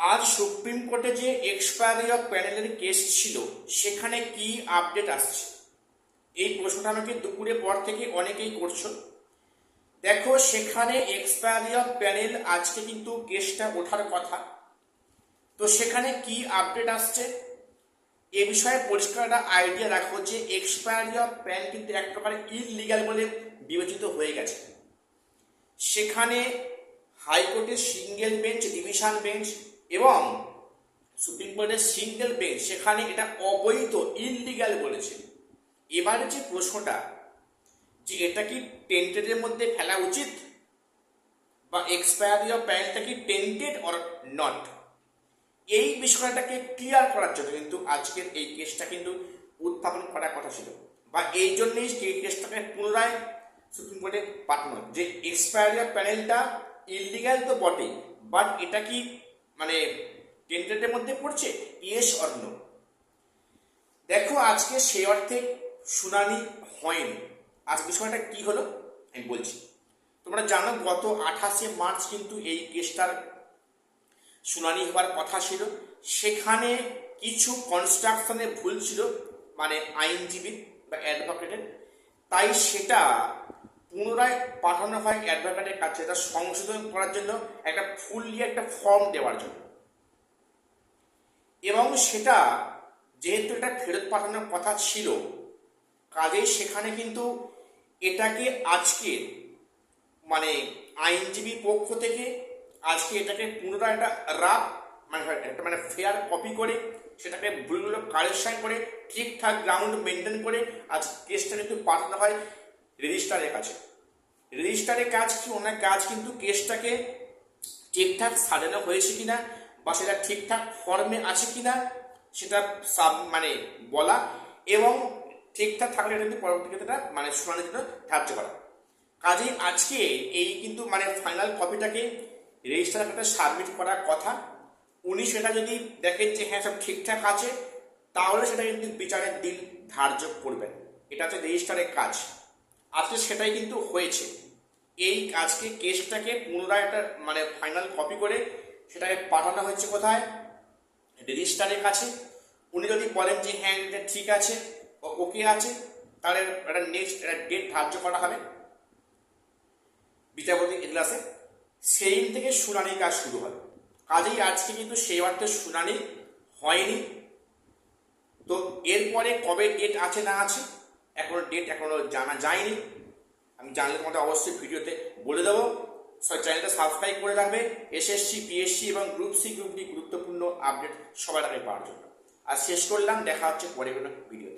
আজ সুপ্রিম কোর্টে যে এক্সপায়ারি অফ প্যানেলের কেস ছিল সেখানে কি আপডেট আসছে, এই প্রশ্নটা আমাকে দুপুরের পর থেকে অনেকেই করছো। দেখো, সেখানে এক্সপায়ারি অফ প্যানেল আজকে কিন্তু কেসটা ওঠার কথা। তো সেখানে কি আপডেট আসছে এ বিষয়ে পরিষ্কার একটা আইডিয়া রাখো যে এক্সপায়ারি অফ প্যানেল কিন্তু এক প্রকার ইললিগাল বলে বিবেচিত হয়ে গেছে। সেখানে হাইকোর্টের সিঙ্গেল বেঞ্চ, ডিভিশন বেঞ্চ এবং সুপ্রিম কোর্টের সিঙ্গেল বেঞ্চ সেখানে এটা অবৈধ, ইললিগাল বলেছে। এবারে যে প্রশ্নটা যে এটা কি টেন্টেডের মধ্যে ফেলা উচিত বা এক্সপায়ারি অফ প্যানেলটা কি টেন্টেড অর নট, এই বিষয়টাকে ক্লিয়ার করার জন্য কিন্তু আজকের এই কেসটা কিন্তু উত্থাপন করার কথা ছিল, বা এই জন্যই এই কেসটাকে পুনরায় সুপ্রিম কোর্টে পাঠানো যে এক্সপায়ারি অফ প্যানেলটা ইললিগাল তো বটেই, বাট এটা কি মানে টেন্টেডের মধ্যে পড়ছে, ইয়েস অর নো। দেখো, আজকে সেই অর্থে শুনানি হয়নি। আজ বিষয়টা কি হলো আমি বলছি। তোমরা জানো গত 28শে মার্চ কিন্তু এই কেসটার শুনানি হওয়ার কথা ছিল। সেখানে কিছু কনস্ট্রাকশনে ভুল ছিল, মানে আইনজীবী বা অ্যাডভোকেটের, তাই সেটা পুনরায় পাঠানো হয় অ্যাডভোকেটের কাছে এটা সংশোধন করার জন্য, একটা ফুললি একটা ফর্ম দেওয়ার জন্য। এবং সেটা যেহেতু এটা ফেরত পাঠানোর কথা ছিল, কাজেই সেখানে কিন্তু এটাকে আজকে মানে আইনজীবী পক্ষ থেকে আজকে এটাকে পুনরায় একটা রাফ একটা ফেয়ার কপি করে সেটাকে ভুলগুলো কারেকশন করে ঠিকঠাক গ্রাউন্ড মেনটেন করে আজ কেসটা কিন্তু পাঠানো হয় রেজিস্ট্রারের কাছে। রেজিস্ট্রারের কাজ কি, ওনার কাজ কিন্তু কেসটাকে ঠিকঠাক সাজানো হয়েছে কিনা বা সেটা ঠিকঠাক ফর্মে আছে কিনা সেটা বলা, এবং ঠিকঠাক থাকলে কিন্তু পরবর্তী ক্ষেত্রে শুনানির জন্য ধার্য করা। কাজেই আজকে এই কিন্তু ফাইনাল কপিটাকে রেজিস্ট্রারের কাছে সাবমিট করার কথা। উনি সেটা যদি দেখেন যে হ্যাঁ সব ঠিকঠাক আছে, তাহলে সেটা কিন্তু বিচারের দিন ধার্য করবেন। এটা হচ্ছে রেজিস্ট্রারের কাজ। আজকে সেটাই কিন্তু হয়েছে। এই কাজকে কেসটাকে পুনরায় একটা ফাইনাল কপি করে সেটাকে পাঠানো হয়েছে কোথায়, রেজিস্ট্রারের কাছে। উনি যদি বলেন যে হ্যাঁ এটা ঠিক আছে, ওকে আছে, তাহলে একটা নেক্সট ডেট ধার্য করা হবে বিচারপতি এজলাসে। সেই দিন থেকে শুনানির কাজ শুরু হবে। কাজেই আজকে কিন্তু সেই অর্থে শুনানি হয়নি। তো এরপরে কবে ডেট আছে না আছে এখনো জানা যায়নি। আমি জানলে তোমাদের অবশ্যই ভিডিওতে বলে দেবো। চ্যানেলটা সাবস্ক্রাইব করে রাখবে এসএসসি, পিএসসি এবং গ্রুপ সি, গ্রুপ ডি গুরুত্বপূর্ণ আপডেট সবার আগে পাওয়ার জন্য। আর শেষ করলাম, দেখা হচ্ছে পরে কোনো ভিডিও।